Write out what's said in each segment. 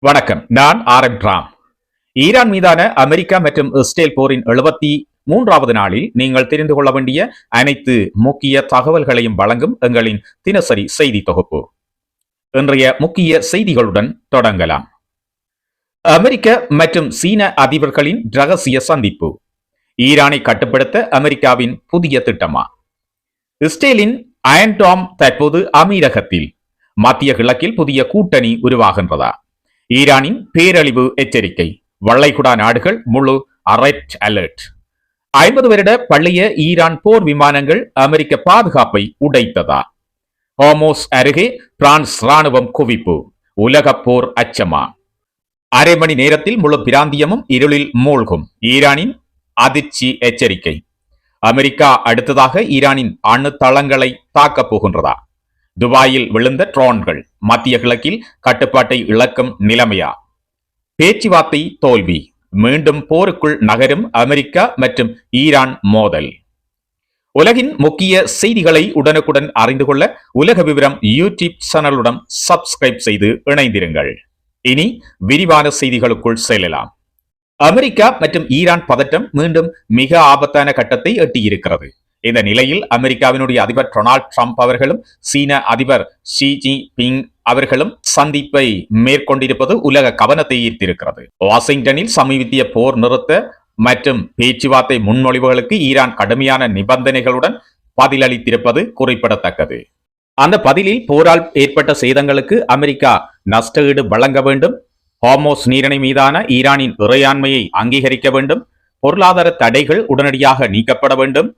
வணக்கம். நான் ராம். ஈரான் மீதான அமெரிக்கா மற்றும் இஸ்ரேல் போரின் 73வது நாளில் நீங்கள் தெரிந்து கொள்ள வேண்டிய அனைத்து முக்கிய தகவல்களையும் வழங்கும் எங்களின் தினசரி செய்தி தொகுப்பு. இன்றைய முக்கிய செய்திகளுடன் தொடங்கலாம். அமெரிக்க மற்றும் சீன அதிபர்களின் ரகசிய சந்திப்பு. ஈரானை கட்டுப்படுத்த அமெரிக்காவின் புதிய திட்டமா? இஸ்ரேலின் அயன் டாம் தற்போது அமீரகத்தில். மத்திய கிழக்கில் புதிய கூட்டணி உருவாகின்றதா? ஈரானின் பேரழிவு எச்சரிக்கை. வளைகுடா நாடுகள் முழு ரெட் அலர்ட். 50 வருட பழைய ஈரான் போர் விமானங்கள் அமெரிக்க பாதுகாப்பை உடைத்ததா? ஹோர்முஸ் அருகே பிரான்ஸ் ராணுவம் குவிப்பு. உலக போர் அச்சமா? அரை மணி நேரத்தில் முழு பிராந்தியமும் இருளில் மூழ்கும். ஈரானின் அதிர்ச்சி எச்சரிக்கை. அமெரிக்கா அடுத்ததாக ஈரானின் அணு தளங்களை தாக்கப் போகின்றதா? துபாயில் விழுந்த ட்ரோன்கள் மத்திய கிழக்கில் கட்டுப்பாட்டை இழக்கும் நிலைமையா? பேச்சுவார்த்தை தோல்வி. மீண்டும் போருக்குள் நகரும் அமெரிக்கா மற்றும் ஈரான் மோதல். உலகின் முக்கிய செய்திகளை உடனுக்குடன் அறிந்து கொள்ள உலக விவரம் யூடியூப் சேனலுடன் சப்ஸ்கிரைப் செய்து இணைந்திருங்கள். இனி விரிவான செய்திகளுக்குள் செல்லலாம். அமெரிக்கா மற்றும் ஈரான் பதட்டம் மீண்டும் மிக ஆபத்தான கட்டத்தை எட்டியிருக்கிறது. இந்த நிலையில் அமெரிக்காவினுடைய அதிபர் டொனால்ட் ட்ரம்ப் அவர்களும் சீன அதிபர் ஷி ஜின்பிங் அவர்களும் சந்திப்பை மேற்கொண்டிருப்பது உலக கவனத்தை ஈர்த்திருக்கிறது. வாஷிங்டனில் சமீபத்திய போர் நிறுத்த மற்றும் பேச்சுவார்த்தை முன்மொழிவுகளுக்கு ஈரான் கடுமையான நிபந்தனைகளுடன் பதிலளித்திருப்பது குறிப்பிடத்தக்கது. அந்த பதிலில் போரால் ஏற்பட்ட சேதங்களுக்கு அமெரிக்கா நஷ்டஈடு வழங்க வேண்டும், ஹோர்முஸ் நீரிணை மீதான ஈரானின் இறையாண்மையை அங்கீகரிக்க வேண்டும், பொருளாதார தடைகள் உடனடியாக நீக்கப்பட வேண்டும்,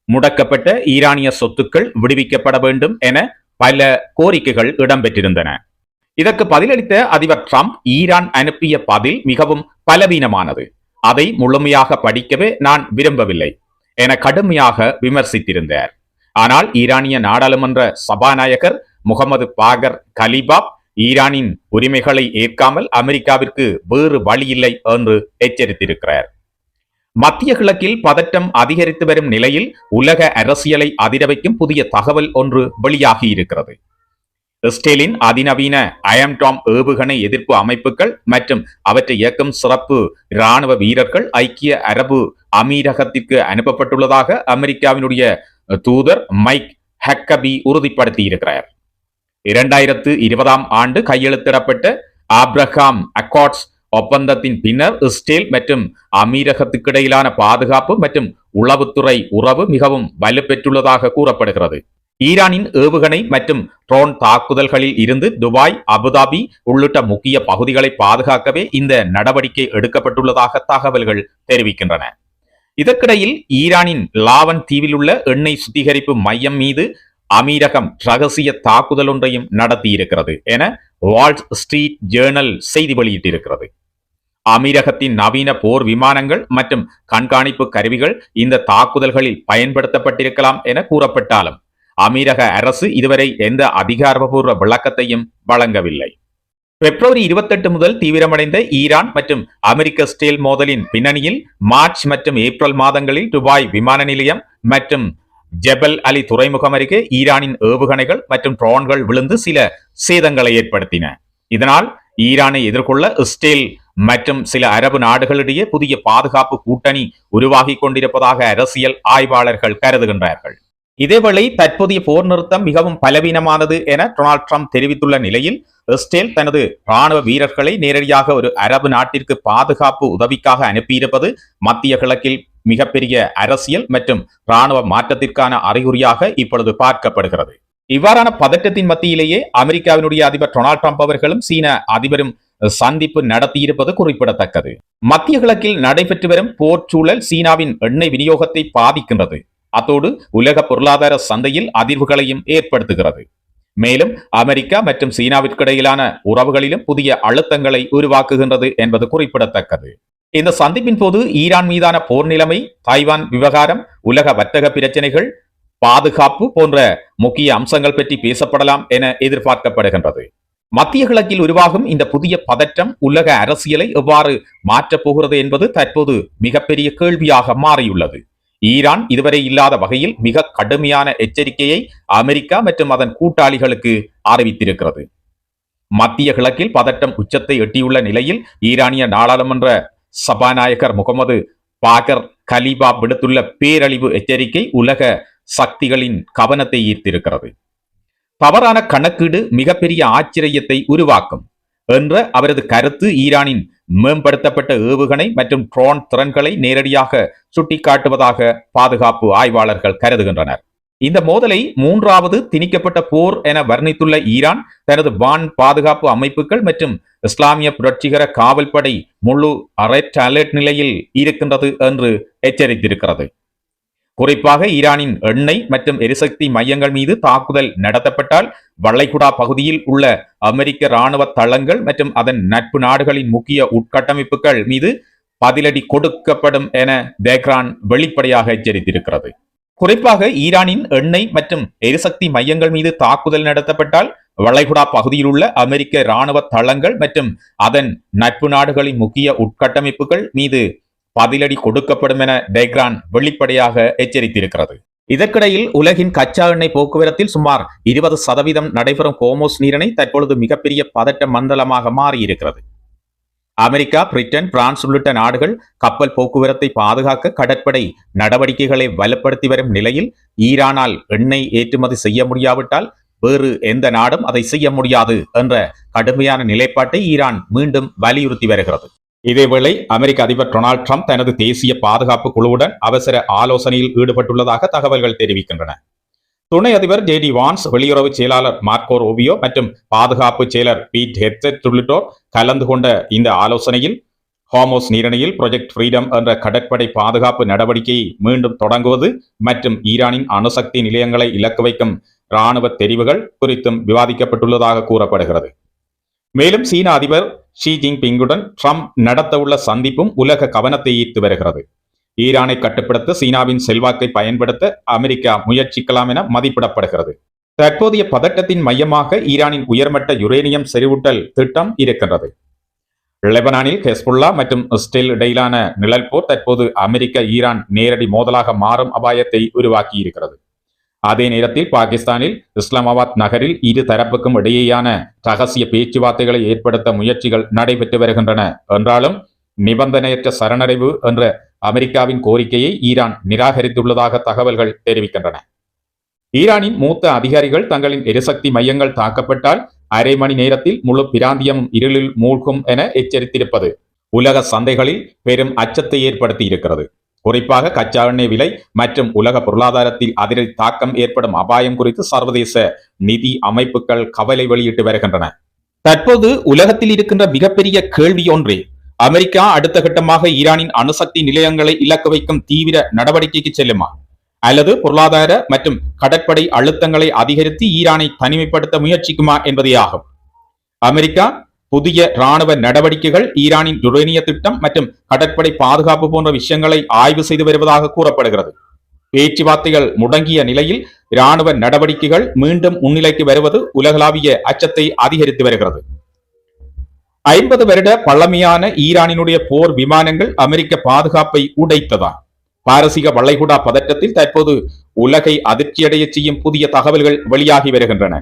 முடக்கப்பட்ட ஈரானிய சொத்துக்கள் விடுவிக்கப்பட வேண்டும் என பல கோரிக்கைகள் இடம்பெற்றிருந்தன. இதற்கு பதிலளித்த அதிபர் ட்ரம்ப், ஈரான் அனுப்பிய பதில் மிகவும் பலவீனமானது, அதை முழுமையாக படிக்கவே நான் விரும்பவில்லை என கடுமையாக விமர்சித்திருந்தார். ஆனால் ஈரானிய நாடாளுமன்ற சபாநாயகர் முகமது பாகர் கலிபாப் ஈரானின் உரிமைகளை ஏற்காமல் அமெரிக்காவிற்கு வேறு வழியில்லை என்று எச்சரித்திருக்கிறார். மத்திய கிழக்கில் பதட்டம் அதிகரித்து வரும் நிலையில் உலக அரசியலை அதிர வைக்கும் புதிய தகவல் ஒன்று வெளியாகி இருக்கிறது. இஸ்ரேலின் அதிநவீன அயன் டாம் ஏவுகணை எதிர்ப்பு அமைப்புகள் மற்றும் அவற்றை இயக்கும் சிறப்பு இராணுவ வீரர்கள் ஐக்கிய அரபு அமீரகத்திற்கு அனுப்பப்பட்டுள்ளதாக அமெரிக்காவினுடைய தூதர் மைக் ஹக்கபி உறுதிப்படுத்தி இருக்கிறார். 2020ஆம் ஆண்டு கையெழுத்திடப்பட்ட ஆப்ரஹாம் அக்கார்ட்ஸ் ஒப்பந்தத்தின் பின்னர் இஸ்ரேல் மற்றும் அமீரகத்துக்கிடையிலான பாதுகாப்பு மற்றும் உளவுத்துறை உறவு மிகவும் வலுப்பெற்றுள்ளதாக கூறப்படுகிறது. ஈரானின் ஏவுகணை மற்றும் ட்ரோன் தாக்குதல்களில் இருந்து துபாய், அபுதாபி உள்ளிட்ட முக்கிய பகுதிகளை பாதுகாக்கவே இந்த நடவடிக்கை எடுக்கப்பட்டுள்ளதாக தகவல்கள் தெரிவிக்கின்றன. இதற்கிடையில் ஈரானின் லாவன் தீவில் உள்ள எண்ணெய் சுத்திகரிப்பு மையம் மீது அமீரகம் ரகசிய தாக்குதல் ஒன்றையும் நடத்தியிருக்கிறது என வால் ஸ்ட்ரீட் ஜேர்னல் செய்தி வெளியிட்டிருக்கிறது. அமீரகத்தின் நவீன போர் விமானங்கள் மற்றும் கண்காணிப்பு கருவிகள் இந்த தாக்குதல்களில் பயன்படுத்தப்பட்டிருக்கலாம் என கூறப்பட்டாலும் அமீரக அரசு இதுவரை எந்த அதிகாரப்பூர்வ விளக்கத்தையும் வழங்கவில்லை. பிப்ரவரி 28 முதல் தீவிரமடைந்த ஈரான் மற்றும் அமெரிக்க இஸ்ரேல் மோதலின் பின்னணியில் மார்ச் மற்றும் ஏப்ரல் மாதங்களில் துபாய் விமான நிலையம் மற்றும் ஜெபல் அலி துறைமுகம் அருகே ஈரானின் ஏவுகணைகள் மற்றும் ட்ரோன்கள் விழுந்து சில சேதங்களை ஏற்படுத்தின. இதனால் ஈரானை எதிர்கொள்ள இஸ்ரேல் மற்றும் சில அரபு நாடுகளிடையே புதிய பாதுகாப்பு கூட்டணி உருவாகி கொண்டிருப்பதாக அரசியல் ஆய்வாளர்கள் கருதுகின்றார்கள். இதேவேளை தற்போதைய போர் நிறுத்தம் மிகவும் பலவீனமானது என டொனால்ட் ட்ரம்ப் தெரிவித்துள்ள நிலையில் இஸ்ரேல் தனது ராணுவ வீரர்களை நேரடியாக ஒரு அரபு நாட்டிற்கு பாதுகாப்பு உதவிக்காக அனுப்பியிருப்பது மத்திய கிழக்கில் மிகப்பெரிய அரசியல் மற்றும் ராணுவ மாற்றத்திற்கான அறிகுறியாக இப்பொழுது பார்க்கப்படுகிறது. இவ்வாறான பதற்றத்தின் மத்தியிலேயே அமெரிக்காவினுடைய அதிபர் டொனால்ட் ட்ரம்ப் அவர்களும் சீன அதிபரும் சந்திப்பு நடத்தியிருப்பது குறிப்பிடத்தக்கது. மத்திய கிழக்கில் நடைபெற்று வரும் போர் சூழல் சீனாவின் எண்ணெய் விநியோகத்தை பாதிக்கின்றது. அத்தோடு உலக பொருளாதார சந்தையில் அதிர்வுகளையும் ஏற்படுத்துகிறது. மேலும் அமெரிக்கா மற்றும் சீனாவிற்கு இடையிலான உறவுகளிலும் புதிய அழுத்தங்களை உருவாக்குகின்றது என்பது குறிப்பிடத்தக்கது. இந்த சந்திப்பின் போது ஈரான் மீதான போர் நிலைமை, தாய்வான் விவகாரம், உலக வர்த்தக பிரச்சனைகள், பாதுகாப்பு போன்ற முக்கிய அம்சங்கள் பற்றி பேசப்படலாம் என எதிர்பார்க்கப்படுகின்றது. மத்திய கிழக்கில் உருவாகும் இந்த புதிய பதற்றம் உலக அரசியலை எவ்வாறு மாற்றப் போகிறது என்பது தற்போது மிகப்பெரிய கேள்வியாக மாறியுள்ளது. ஈரான் இதுவரை இல்லாத வகையில் மிக கடுமையான எச்சரிக்கையை அமெரிக்கா மற்றும் அதன் கூட்டாளிகளுக்கு அறிவித்திருக்கிறது. மத்திய கிழக்கில் பதட்டம் உச்சத்தை எட்டியுள்ள நிலையில் ஈரானிய நாடாளுமன்ற சபாநாயகர் முகமது பாகர் கலீபா விடுத்துள்ள பேரழிவு எச்சரிக்கை உலக சக்திகளின் கவனத்தை ஈர்த்திருக்கிறது. தவறான கணக்கீடு மிகப்பெரிய ஆச்சரியத்தை உருவாக்கும் என்ற அவரது கருத்து ஈரானின் மேம்படுத்தப்பட்ட ஏவுகணை மற்றும் ட்ரோன் திறன்களை நேரடியாக சுட்டிக்காட்டுவதாக பாதுகாப்பு ஆய்வாளர்கள் கருதுகின்றனர். இந்த மோதலை மூன்றாவது திணிக்கப்பட்ட போர் என வர்ணித்துள்ள ஈரான் தனது வான் பாதுகாப்பு அமைப்புகள் மற்றும் இஸ்லாமிய புரட்சிகர காவல்படை முழு ரெட் அலர்ட் நிலையில் இருக்கின்றது என்று எச்சரித்திருக்கிறது. குறிப்பாக ஈரானின் எண்ணெய் மற்றும் எரிசக்தி மையங்கள் மீது தாக்குதல் நடத்தப்பட்டால் வளைகுடா பகுதியில் உள்ள அமெரிக்க இராணுவ தளங்கள் மற்றும் அதன் நட்பு நாடுகளின் முக்கிய உட்கட்டமைப்புகள் மீது பதிலடி கொடுக்கப்படும் என தெஹ்ரான் வெளிப்படையாக எச்சரித்திருக்கிறது. குறிப்பாக ஈரானின் எண்ணெய் மற்றும் எரிசக்தி மையங்கள் மீது தாக்குதல் நடத்தப்பட்டால் வளைகுடா பகுதியில் உள்ள அமெரிக்க இராணுவ தளங்கள் மற்றும் அதன் நட்பு நாடுகளின் முக்கிய உட்கட்டமைப்புகள் மீது பதிலடி கொடுக்கப்படும் என தெஹ்ரான் வெளிப்படையாக எச்சரித்திருக்கிறது. இதற்கிடையில் உலகின் கச்சா எண்ணெய் போக்குவரத்தில் சுமார் 20% நடைபெறும் ஹோர்முஸ் நீரிணை தற்பொழுது மிகப்பெரிய பதட்ட மண்டலமாக மாறியிருக்கிறது. அமெரிக்கா, பிரிட்டன், பிரான்ஸ் உள்ளிட்ட நாடுகள் கப்பல் போக்குவரத்தை பாதுகாக்க கடற்படை நடவடிக்கைகளை வலுப்படுத்தி வரும் நிலையில் ஈரானால் எண்ணெய் ஏற்றுமதி செய்ய முடியாவிட்டால் வேறு எந்த நாடும் அதை செய்ய முடியாது என்ற கடுமையான நிலைப்பாட்டை ஈரான் மீண்டும் வலியுறுத்தி வருகிறது. இதேவேளை அமெரிக்க அதிபர் டொனால்ட் ட்ரம்ப் தனது தேசிய பாதுகாப்பு குழுவுடன் அவசர ஆலோசனையில் ஈடுபட்டுள்ளதாக தகவல்கள் தெரிவிக்கின்றன. துணை அதிபர் ஜே.டி. வான்ஸ், வெளியுறவு செயலாளர் மார்க்கோ ரூபியோ மற்றும் பாதுகாப்பு செயலர் பீட் ஹெக்ஸெட் உள்ளிட்டோர் கலந்து கொண்ட இந்த ஆலோசனையில் ஹோர்முஸ் நீரிணையில் ப்ராஜெக்ட் ஃப்ரீடம் என்ற கடற்படை பாதுகாப்பு நடவடிக்கையை மீண்டும் தொடங்குவது மற்றும் ஈரானின் அணுசக்தி நிலையங்களை இலக்கு வைக்கும் இராணுவ தெரிவுகள் குறித்தும் விவாதிக்கப்பட்டுள்ளதாக கூறப்படுகிறது. மேலும் சீன அதிபர் ஷி ஜின்பிங்குடன் ட்ரம்ப் நடத்தவுள்ள சந்திப்பும் உலக கவனத்தை ஈர்த்து வருகிறது. ஈரானை கட்டுப்படுத்த சீனாவின் செல்வாக்கை பயன்படுத்த அமெரிக்கா முயற்சிக்கலாம் என மதிப்பிடப்படுகிறது. தற்போதைய பதட்டத்தின் மையமாக ஈரானின் உயர்மட்ட யுரேனியம் செறிவூட்டல் திட்டம் இருக்கின்றது. லெபனானில் ஹெஸ்புல்லா மற்றும் இஸ்ரேல் இடையிலான நிழல் போர் தற்போது அமெரிக்க ஈரான் நேரடி மோதலாக மாறும் அபாயத்தை உருவாக்கி இருக்கிறது. அதே நேரத்தில் பாகிஸ்தானில் இஸ்லாமாபாத் நகரில் இரு தரப்புக்கும் இடையேயான ரகசிய பேச்சுவார்த்தைகளை ஏற்படுத்த முயற்சிகள் நடைபெற்று வருகின்றன என்றாலும் நிபந்தனையற்ற சரணடைவு என்ற அமெரிக்காவின் கோரிக்கையை ஈரான் நிராகரித்துள்ளதாக தகவல்கள் தெரிவிக்கின்றன. ஈரானின் மூத்த அதிகாரிகள் தங்களின் எரிசக்தி மையங்கள் தாக்கப்பட்டால் அரை மணி நேரத்தில் முழு பிராந்தியமும் இருளில் மூழ்கும் என எச்சரித்திருப்பது உலக சந்தைகளில் பெரும் அச்சத்தை ஏற்படுத்தி இருக்கிறது. குறிப்பாக கச்சா எண்ணெய் விலை மற்றும் உலக பொருளாதாரத்தில் அதிரடி தாக்கம் ஏற்படும் அபாயம் குறித்து சர்வதேச நிதி அமைப்புகள் கவலை வெளியிட்டு வருகின்றன. தற்போது உலகத்தில் இருக்கின்ற மிகப்பெரிய கேள்வி ஒன்றே, அமெரிக்கா அடுத்த கட்டமாக ஈரானின் அணுசக்தி நிலையங்களை இலக்கு வைக்கும் தீவிர நடவடிக்கைக்கு செல்லுமா அல்லது பொருளாதார மற்றும் கடற்படை அழுத்தங்களை அதிகரித்து ஈரானை தனிமைப்படுத்த முயற்சிக்குமா என்பதே ஆகும். அமெரிக்கா புதிய இராணுவ நடவடிக்கைகள், ஈரானின் யுரேனிய திட்டம் மற்றும் கடற்படை பாதுகாப்பு போன்ற விஷயங்களை ஆய்வு செய்து வருவதாக கூறப்படுகிறது. பேச்சுவார்த்தைகள் முடங்கிய நிலையில் இராணுவ நடவடிக்கைகள் மீண்டும் முன்னிலைக்கு வருவது உலகளாவிய அச்சத்தை அதிகரித்து வருகிறது. 50 வருட பழமையான ஈரானினுடைய போர் விமானங்கள் அமெரிக்க பாதுகாப்பை உடைத்ததா? பாரசீக வளைகுடா பதற்றத்தில் தற்போது உலகை அதிர்ச்சியடைய செய்யும் புதிய தகவல்கள் வெளியாகி வருகின்றன.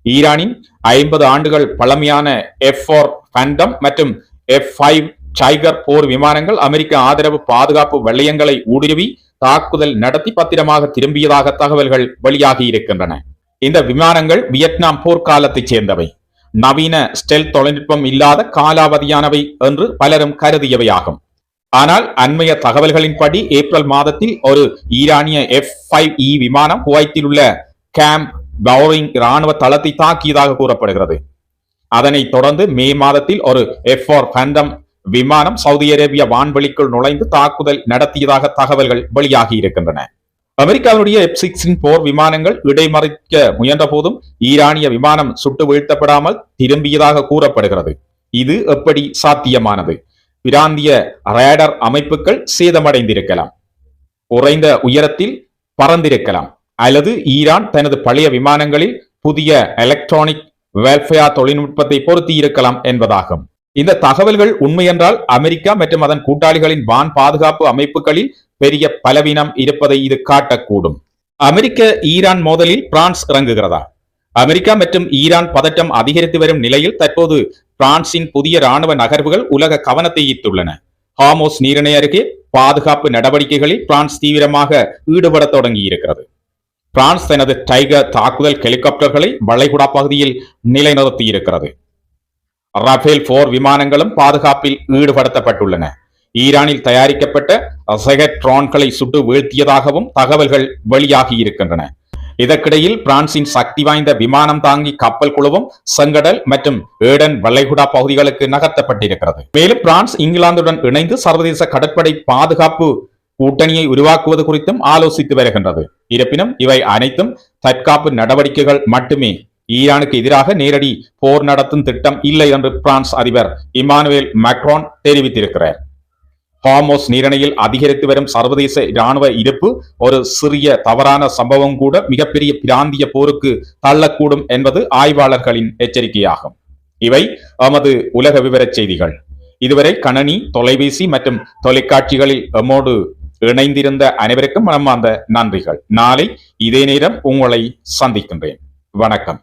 ஈரானின் 50 ஆண்டுகள் பழமையான F-4 ஃபேண்டம் மற்றும் F-5 டைகர் போர் விமானங்கள் அமெரிக்க ஆதரவு பாதுகாப்பு வளையங்களை ஊடுருவி தாக்குதல் நடத்தி பத்திரமாக திரும்பியதாக தகவல்கள் வெளியாகி இருக்கின்றன. இந்த விமானங்கள் வியட்நாம் போர்க்காலத்தைச் சேர்ந்தவை, நவீன ஸ்டெல்த் தொழில்நுட்பம் இல்லாத காலாவதியானவை என்று பலரும் கருதியவையாகும். ஆனால் அண்மைய தகவல்களின்படி ஏப்ரல் மாதத்தில் ஒரு ஈரானிய F-5E விமானம் குவைத்தில் உள்ள கேம்ப் பவுரிங் இராணுவ தளத்தை தாக்கியதாக கூறப்படுகிறது. அதனைத் தொடர்ந்து மே மாதத்தில் ஒரு F-4 ஃபேண்டம் விமானம் சவுதி அரேபிய வான்வெளிக்குள் நுழைந்து தாக்குதல் நடத்தியதாக தகவல்கள் வெளியாகி இருக்கின்றன. அமெரிக்காவுடைய F-16 போர் விமானங்கள் இடைமறிக்க முயன்ற போதும் ஈரானிய விமானம் சுட்டு வீழ்த்தப்படாமல் திரும்பியதாக கூறப்படுகிறது. இது எப்படி சாத்தியமானது? பிராந்திய ரேடார் அமைப்புகள் சேதமடைந்திருக்கலாம், குறைந்த உயரத்தில் பறந்திருக்கலாம், அல்லது ஈரான் தனது பழைய விமானங்களில் புதிய எலக்ட்ரானிக் வெல்ஃபேர் தொழில்நுட்பத்தை பொருத்தி இருக்கலாம் என்பதாகும். இந்த தகவல்கள் உண்மையென்றால் அமெரிக்கா மற்றும் அதன் கூட்டாளிகளின் வான் பாதுகாப்பு அமைப்புகளில் பெரிய பலவீனம் இருப்பதை இது காட்டக்கூடும். அமெரிக்க ஈரான் மோதலில் பிரான்ஸ் இறங்குகிறதா? அமெரிக்கா மற்றும் ஈரான் பதட்டம் அதிகரித்து வரும் நிலையில் தற்போது பிரான்சின் புதிய ராணுவ நகர்வுகள் உலக கவனத்தை ஈர்த்துள்ளன. ஹார்மோஸ் நீரிணை அருகே பாதுகாப்பு நடவடிக்கைகளில் பிரான்ஸ் தீவிரமாக ஈடுபட தொடங்கியிருக்கிறது. பிரான்ஸ் தனது டைகர் தாக்குதல் ஹெலிகாப்டர்களை வளைகுடா பகுதியில் நிலைநிறுத்தியிருக்கிறது. ரஃபேல் போர் விமானங்களும் பாதுகாப்பில் ஈடுபடுத்தப்பட்டுள்ளன. ஈரானில் தயாரிக்கப்பட்ட அசகட் ட்ரோன்களை சுட்டு வீழ்த்தியதாகவும் தகவல்கள் வெளியாகி இருக்கின்றன. இதற்கிடையில் பிரான்சின் சக்தி வாய்ந்த விமானம் தாங்கி கப்பல் குழுவும் செங்கடல் மற்றும் ஏடன் வளைகுடா பகுதிகளுக்கு நகர்த்தப்பட்டிருக்கிறது. மேலும் பிரான்ஸ் இங்கிலாந்துடன் இணைந்து சர்வதேச கடற்படை பாதுகாப்பு கூட்டணியை உருவாக்குவது குறித்தும் ஆலோசித்து வருகின்றது. இருப்பினும் இவை அனைத்தும் தற்காப்பு நடவடிக்கைகள் மட்டுமே. ஈரானுக்கு எதிராக நேரடி போர் நடத்தும் திட்டம் இல்லை என்று பிரான்ஸ் அதிபர் இமானுவேல் மேக்ரான் தெரிவித்திருக்கிறார். ஹார்மோஸ் நீரிணையில் அதிகரித்து வரும் சர்வதேச இராணுவ இருப்பு ஒரு சிறிய தவறான சம்பவம் கூட மிகப்பெரிய பிராந்திய போருக்கு தள்ளக்கூடும் என்பது ஆய்வாளர்களின் எச்சரிக்கையாகும். இவை எமது உலக விவர செய்திகள். இதுவரை கணனி, தொலைபேசி மற்றும் தொலைக்காட்சிகளில் எம்மோடு இணைந்திருந்த அனைவருக்கும் மனமார்ந்த நன்றிகள். நாளை இதே நேரம் உங்களை சந்திக்கின்றேன். வணக்கம்.